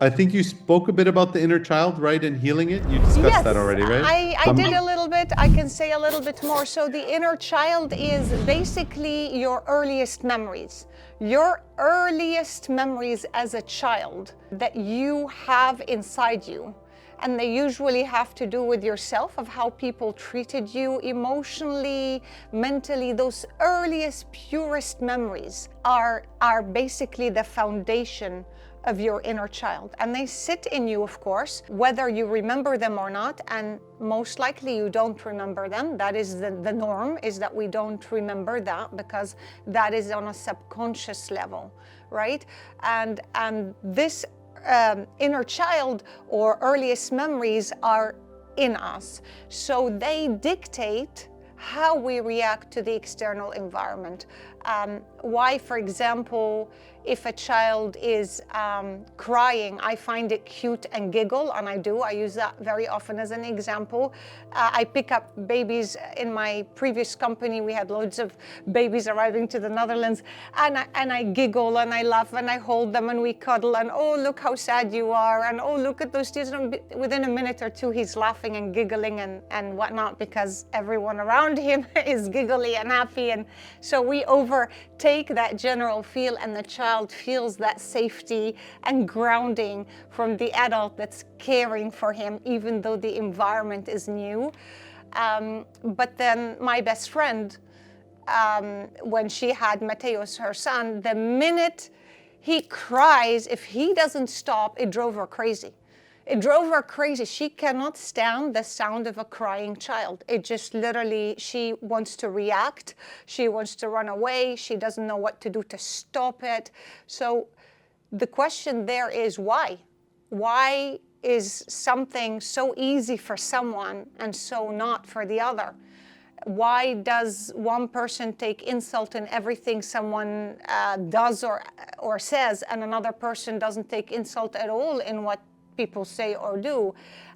I think you spoke a bit about the inner child, right, and healing it. You discussed that Yes, already, right? I did a little bit. I can say a little bit more. So the inner child is basically your earliest memories. Your earliest memories as a child that you have inside you. And they usually have to do with yourself, of how people treated you emotionally, mentally. Those earliest, purest memories are basically the foundation of your inner child. And they sit in you, of course, whether you remember them or not. And most likely you don't remember them. That is the norm, is that we don't remember that, because that is on a subconscious level, right? And this inner child or earliest memories are in us. So they dictate how we react to the external environment. Why, for example, if a child is crying, I find it cute and giggle, and I do. I use that very often as an example. I pick up babies. In my previous company, we had loads of babies arriving to the Netherlands, and I giggle and I laugh and I hold them and we cuddle and, oh, look how sad you are, and oh, look at those tears. And within a minute or two, he's laughing and giggling and whatnot, because everyone around him is giggly and happy. And so we overtake that general feel, and the child feels that safety and grounding from the adult that's caring for him, even though the environment is new. But then my best friend, when she had Mateos, her son, the minute he cries, if he doesn't stop, it drove her crazy. It drove her crazy. She cannot stand the sound of a crying child. It just literally, she wants to react. She wants to run away. She doesn't know what to do to stop it. So the question there is why? Why is something so easy for someone and so not for the other? Why does one person take insult in everything someone does or says, and another person doesn't take insult at all in what people say or do?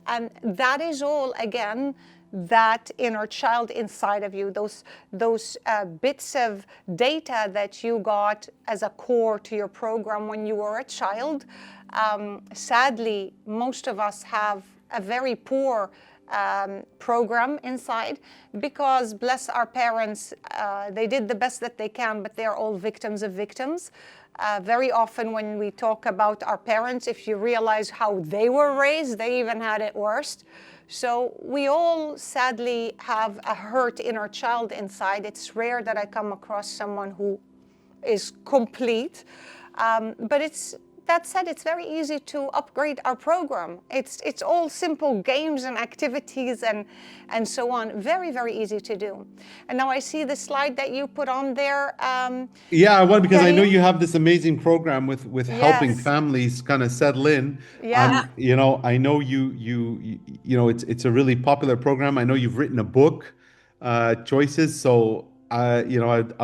And that is all, again, that inner child inside of you, those bits of data that you got as a core to your program when you were a child. Sadly, most of us have a very poor program inside, because bless our parents, they did the best that they can, but they're all victims of victims. Very often when we talk about our parents, if you realize how they were raised, they even had it worse. So we all sadly have a hurt inner child inside. It's rare that I come across someone who is complete, but that said, it's very easy to upgrade our program. It's all simple games and activities and so on. Very, very easy to do. And now I see the slide that you put on there. Yeah, well, because I know Karim? you have this amazing program with helping Yes. families kind of settle in. Yeah. I know it's a really popular program. I know you've written a book, Choices. So, I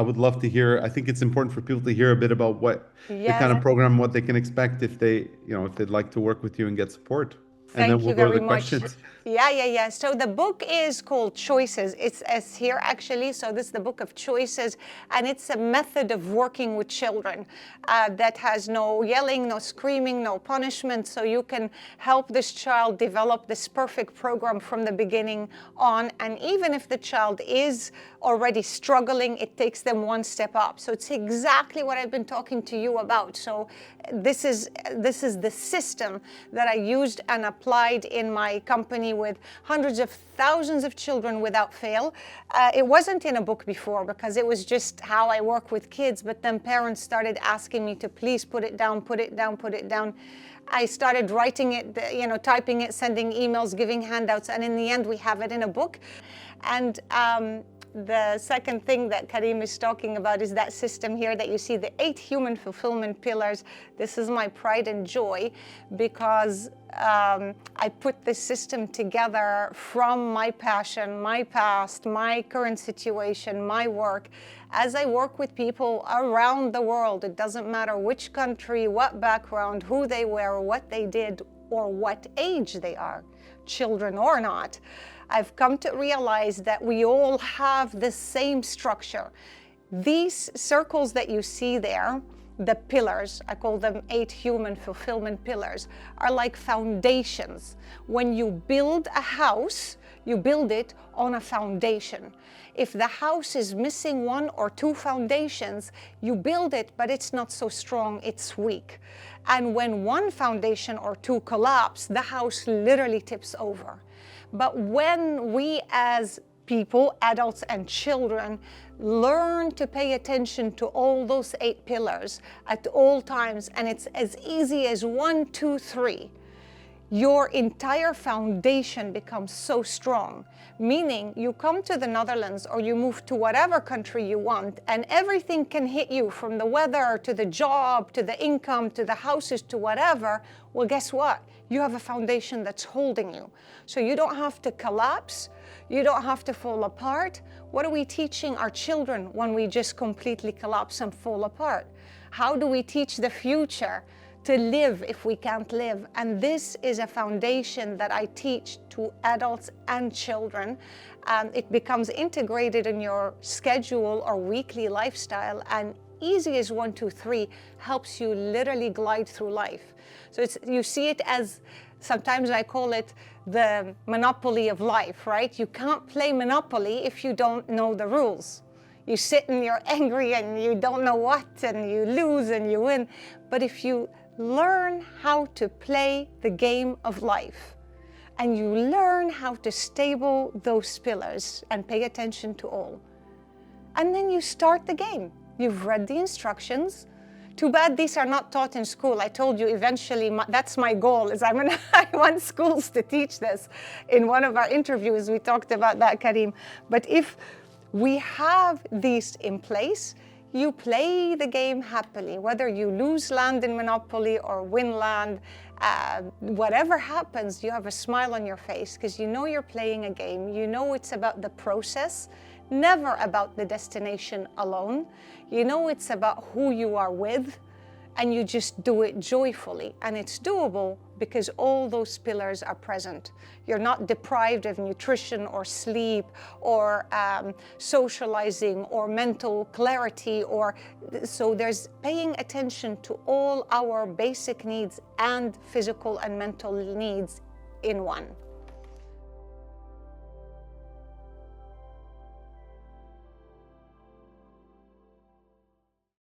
would love to hear. I think it's important for people to hear a bit about what the kind Yes. of program, what they can expect if if they'd like to work with you and get support. And then Thank we'll you go to very the much. questions. Yeah. So the book is called Choices. It's here actually. So this is the book of choices, and it's a method of working with children that has no yelling, no screaming, no punishment. So you can help this child develop this perfect program from the beginning on. And even if the child is already struggling, it takes them one step up. So it's exactly what I've been talking to you about. So this is the system that I used and applied in my company with hundreds of thousands of children without fail. It wasn't in a book before, because it was just how I work with kids, but then parents started asking me to please put it down, put it down, put it down. I started writing it, typing it, sending emails, giving handouts, and in the end we have it in a book. And the second thing that Karim is talking about is that system here that you see, the 8 human fulfillment pillars. This is my pride and joy, because I put this system together from my passion, my past, my current situation, my work. As I work with people around the world, it doesn't matter which country, what background, who they were, what they did, or what age they are, children or not. I've come to realize that we all have the same structure. These circles that you see there the pillars, I call them 8 human fulfillment pillars, are like foundations. When you build a house, you build it on a foundation. If the house is missing 1 or 2 foundations, you build it, but it's not so strong, it's weak. And when 1 foundation or 2 collapse, the house literally tips over. But when we as people, adults and children, learn to pay attention to all those 8 pillars at all times, and it's as easy as 1, 2, 3, your entire foundation becomes so strong. Meaning you come to the Netherlands or you move to whatever country you want, and everything can hit you, from the weather to the job to the income to the houses to whatever. Well, guess what? You have a foundation that's holding you. So you don't have to collapse. You don't have to fall apart. What are we teaching our children when we just completely collapse and fall apart? How do we teach the future to live if we can't live? And this is a foundation that I teach to adults and children. It becomes integrated in your schedule or weekly lifestyle, and easy as 1, 2, 3 helps you literally glide through life. So you see it as, sometimes I call it the monopoly of life, right? You can't play Monopoly if you don't know the rules. You sit and you're angry and you don't know what, and you lose and you win. But if you learn how to play the game of life, and you learn how to stable those pillars and pay attention to all, and then you start the game. You've read the instructions. Too bad these are not taught in school. I told you eventually that's my goal, is I want schools to teach this. In one of our interviews, we talked about that, Karim. But if we have these in place, you play the game happily. Whether you lose land in Monopoly or win land, whatever happens, you have a smile on your face because you know you're playing a game. You know it's about the process, never about the destination alone. You know it's about who you are with, and you just do it joyfully. And it's doable because all those pillars are present. You're not deprived of nutrition or sleep or socializing or mental clarity, so there's paying attention to all our basic needs and physical and mental needs in one.